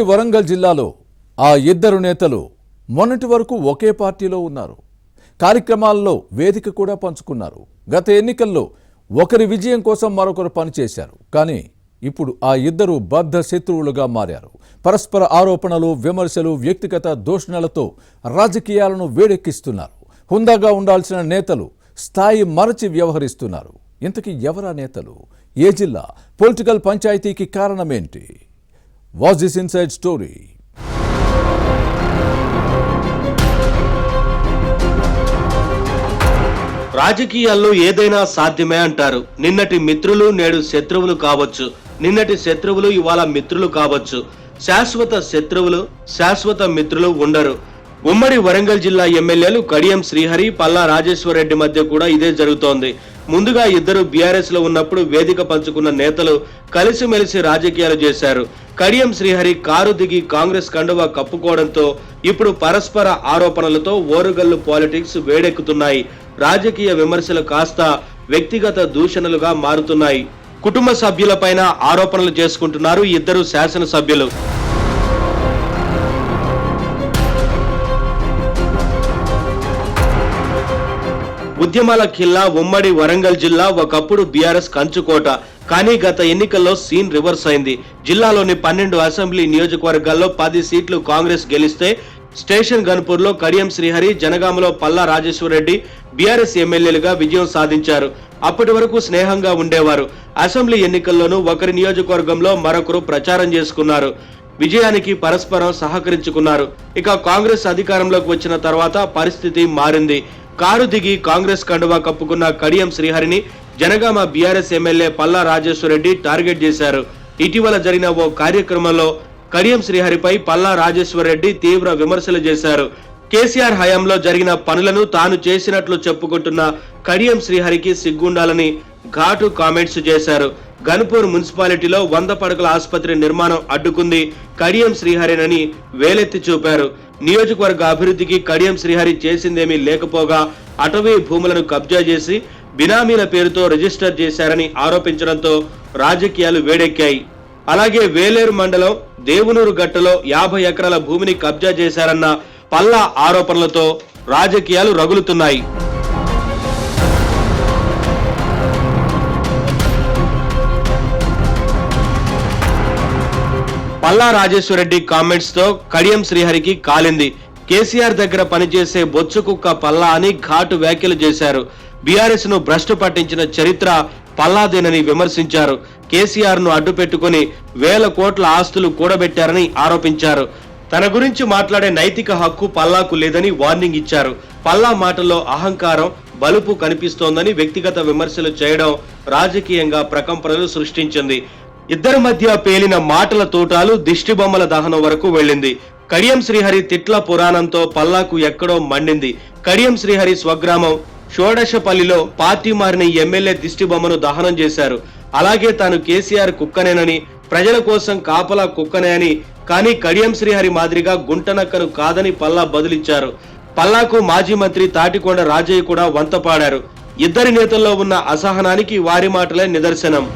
వరంగల్ జిల్లాలో ఆ ఇద్దరు నేతలు మొన్నటి వరకు ఒకే పార్టీలో ఉన్నారు. కార్యక్రమాల్లో వేదిక కూడా పంచుకున్నారు. గత ఎన్నికల్లో ఒకరి విజయం కోసం మరొకరు పనిచేశారు. కానీ ఇప్పుడు ఆ ఇద్దరు బద్ధ శత్రువులుగా మారారు. పరస్పర ఆరోపణలు, విమర్శలు, వ్యక్తిగత దూషణలతో రాజకీయాలను వేడెక్కిస్తున్నారు. హుందాగా ఉండాల్సిన నేతలు స్థాయి మరచి వ్యవహరిస్తున్నారు. ఇంతకీ ఎవరా నేతలు? ఏ జిల్లా పొలిటికల్ పంచాయతీకి కారణమేంటి? Watch this inside story. రాజకీయాల్లో ఏదైనా సాధ్యమే అంటారు. నిన్నటి మిత్రులు నేడు శత్రువులు కావచ్చు. నిన్నటి శత్రువులు ఇవాళ మిత్రులు కావచ్చు. శాశ్వత శత్రువులు, శాశ్వత మిత్రులు ఉండరు. ఉమ్మడి వరంగల్ జిల్లా ఎమ్మెల్యేలు కడియం శ్రీహరి, పల్లా రాజేశ్వర్ రెడ్డి మధ్య కూడా ఇదే జరుగుతోంది. ముందుగా ఇద్దరు బీఆర్ఎస్ లో ఉన్నప్పుడు వేదిక పంచుకున్న నేతలు కలిసిమెలిసి రాజకీయాలు చేశారు. కడియం శ్రీహరి కారు దిగి కాంగ్రెస్ కండువా కప్పుకోవడంతో ఇప్పుడు పరస్పర ఆరోపణలతో ఓరుగల్లు పాలిటిక్స్ వేడెక్కుతున్నాయి. రాజకీయ విమర్శలు కాస్త వ్యక్తిగత దూషణలుగా మారుతున్నాయి. కుటుంబ సభ్యులపైన ఆరోపణలు చేసుకుంటున్నారు ఇద్దరు శాసనసభ్యులు. ఉద్యమాల ఖిల్లా ఉమ్మడి వరంగల్ జిల్లా ఒకప్పుడు బీఆర్ఎస్ కంచుకోట. కానీ గత ఎన్నికల్లో సీన్ రివర్స్ అయింది. జిల్లాలోని 12 అసెంబ్లీ నియోజకవర్గాల్లో 10 సీట్లు కాంగ్రెస్ గెలిస్తే స్టేషన్ గన్పూర్ లో కడియం శ్రీహరి, జనగామలో పల్లా రాజేశ్వర్ రెడ్డి బీఆర్ఎస్ ఎమ్మెల్యేలుగా విజయం సాధించారు. అప్పటి వరకు స్నేహంగా ఉండేవారు. అసెంబ్లీ ఎన్నికల్లోనూ ఒకరి నియోజకవర్గంలో మరొకరు ప్రచారం చేసుకున్నారు. విజయానికి పరస్పరం సహకరించుకున్నారు. ఇక కాంగ్రెస్ అధికారంలోకి వచ్చిన తర్వాత పరిస్థితి మారింది. కారు దిగి కాంగ్రెస్ కండువా కప్పుకున్న కడియం శ్రీహరిని Jangaon BRS MLA Palla Rajeshwar Reddy target చేశారు. ఇటీవల జరిగిన ఓ కార్యక్రమంలో కడియం శ్రీహరిపై పల్లా రాజేశ్వర్ రెడ్డి తీవ్ర విమర్శలు చేశారు. కేసీఆర్ హయాంలో జరిగిన పనులను తాను చేసినట్లు చెప్పుకుంటున్న కడియం శ్రీహరికి సిగ్గుండాలని ఘాటు కామెంట్స్ చేశారు. గన్పూర్ మున్సిపాలిటీలో 100 పడకల ఆసుపత్రి నిర్మాణం అడ్డుకుంది కడియం శ్రీహరినని వేలెత్తి చూపారు. నియోజకవర్గ అభివృద్ధికి కడియం శ్రీహరి చేసిందేమీ లేకపోగా అటవీ భూములను కబ్జా చేసి బినామీల పేరుతో రిజిస్టర్ చేశారని ఆరోపించడంతో రాజకీయాలు వేడెక్కాయి. అలాగే వేలేరు మండలం దేవునూరు గట్టలో 50 ఎకరాల భూమిని కబ్జా చేశారన్న పల్లా ఆరోపణలతో రాజకీయాలు రగులుతున్నాయి. పల్లా రాజేశ్వర్ రెడ్డి కామెంట్స్ తో కడియం శ్రీహరికి కాలింది. కేసీఆర్ దగ్గర పనిచేసే బొచ్చు కుక్క పల్లా అని ఘాటు వ్యాఖ్యలు చేశారు. బీఆర్ఎస్ ను భ్రష్టు పట్టించిన చరిత్ర పల్లాదేనని విమర్శించారు. కేసీఆర్ ను అడ్డు పెట్టుకుని 1000 కోట్ల ఆస్తులు కూడబెట్టారని ఆరోపించారు. తన గురించి మాట్లాడే నైతిక హక్కు పల్లాకు లేదని వార్నింగ్ ఇచ్చారు. పల్లా మాటల్లో అహంకారం, బలుపు కనిపిస్తోందని వ్యక్తిగత విమర్శలు చేయడం రాజకీయంగా ప్రకంపనలు సృష్టించింది. ఇద్దరి మధ్య పేలిన మాటల తోటాలు దిష్టి బొమ్మల దహనం వరకు వెళ్ళింది. కడియం శ్రీహరి తిట్ల పురాణంతో పల్లాకు ఎక్కడో మండింది. కడియం శ్రీహరి స్వగ్రామం షోడశపల్లిలో పార్టీ మారిన ఎమ్మెల్యే దిష్టి బొమ్మను దహనం చేశారు. అలాగే తాను కేసీఆర్ కుక్కనేనని, ప్రజల కోసం కాపలా కుక్కనే అని, కానీ కడియం శ్రీహరి మాదిరిగా గుంటనక్కను కాదని పల్లా బదులిచ్చారు. పల్లాకు మాజీ మంత్రి తాటికొండ రాజయ్య కూడా వంత పాడారు. ఇద్దరి నేతల్లో ఉన్న అసహనానికి వారి మాటలే నిదర్శనం.